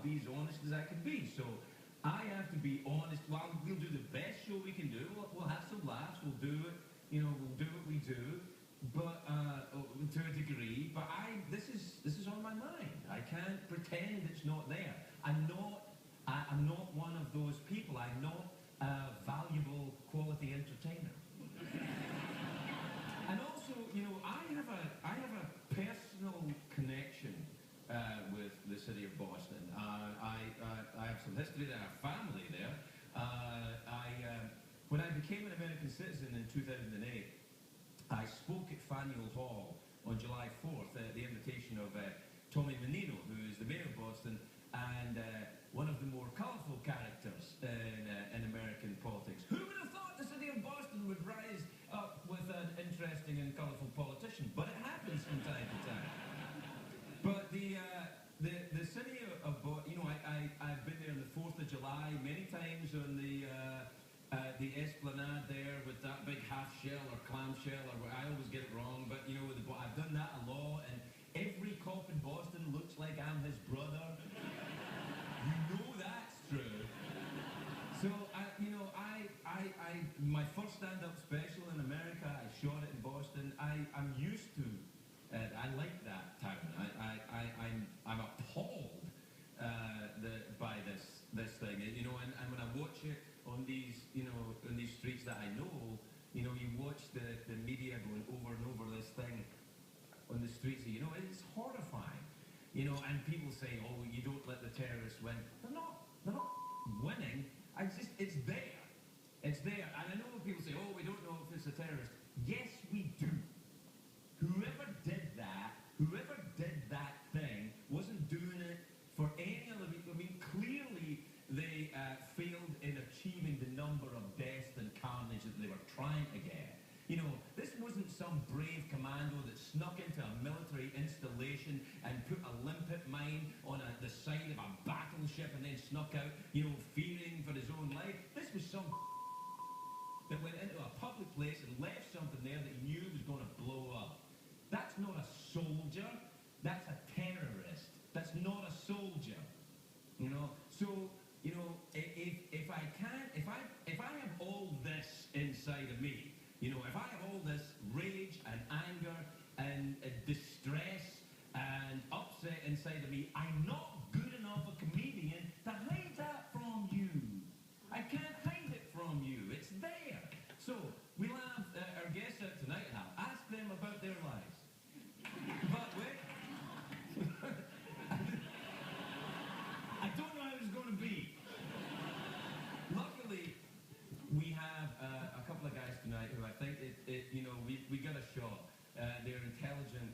be as honest as I can be. So I have to be honest. Well, we'll do the best show we can do. We'll have some laughs. We'll do it. We'll do what we do, but to a degree. But this is on my mind. I can't pretend it's not there. I'm not one of those people. I'm not a valuable quality entertainer. And also, I have a personal connection with the city of Boston. I have some history there. I have family there. When I became an American citizen in 2008, I spoke at Faneuil Hall on July 4th at the invitation of Tommy Menino, who is the mayor of Boston and one of the more colourful characters in American politics. Who would have thought the city of Boston would rise up with an interesting and colourful politician? But it happens from time to time. But the city of Boston, I've been there on the 4th of July many times on the Esplanade there with that big half shell or clam shell, or I always get it wrong, but I've done that a lot, and every cop in Boston looks like I'm his brother. You know that's true. So my first stand-up special in America, I shot it in Boston. I'm used to it. I like that town. I'm appalled by this thing, and when I watch it on these streets that I know, you watch the media going over and over this thing on the streets, it's horrifying, and people say, oh, you don't let the terrorists win. They're not winning. It's there. It's there. And I know people say, oh, we don't know if it's a terrorist. Yes, we do. Whoever did that thing wasn't doing it for any other reason. I mean, clearly they failed in achieving the number of deaths and carnage that they were trying to get. This wasn't some brave commando that snuck into a military installation and put a limpet mine on the side of a battleship and then snuck out, fearing for his own life. This was some that went into a public place and left something there that he knew was going to blow up. That's not a soldier. That's a terrorist. That's not a soldier. So, if I have all this inside of me, if I have all this rage and anger and distress and upset inside of me, I'm not good enough a comedian to hide that from you. I can't hide it from you. It's there. So, we'll have our guests out tonight and I'll ask them about their lives. But wait. I don't know how it's going to be. Luckily, we have a couple of guys tonight who I think we got a shot. They're intelligent.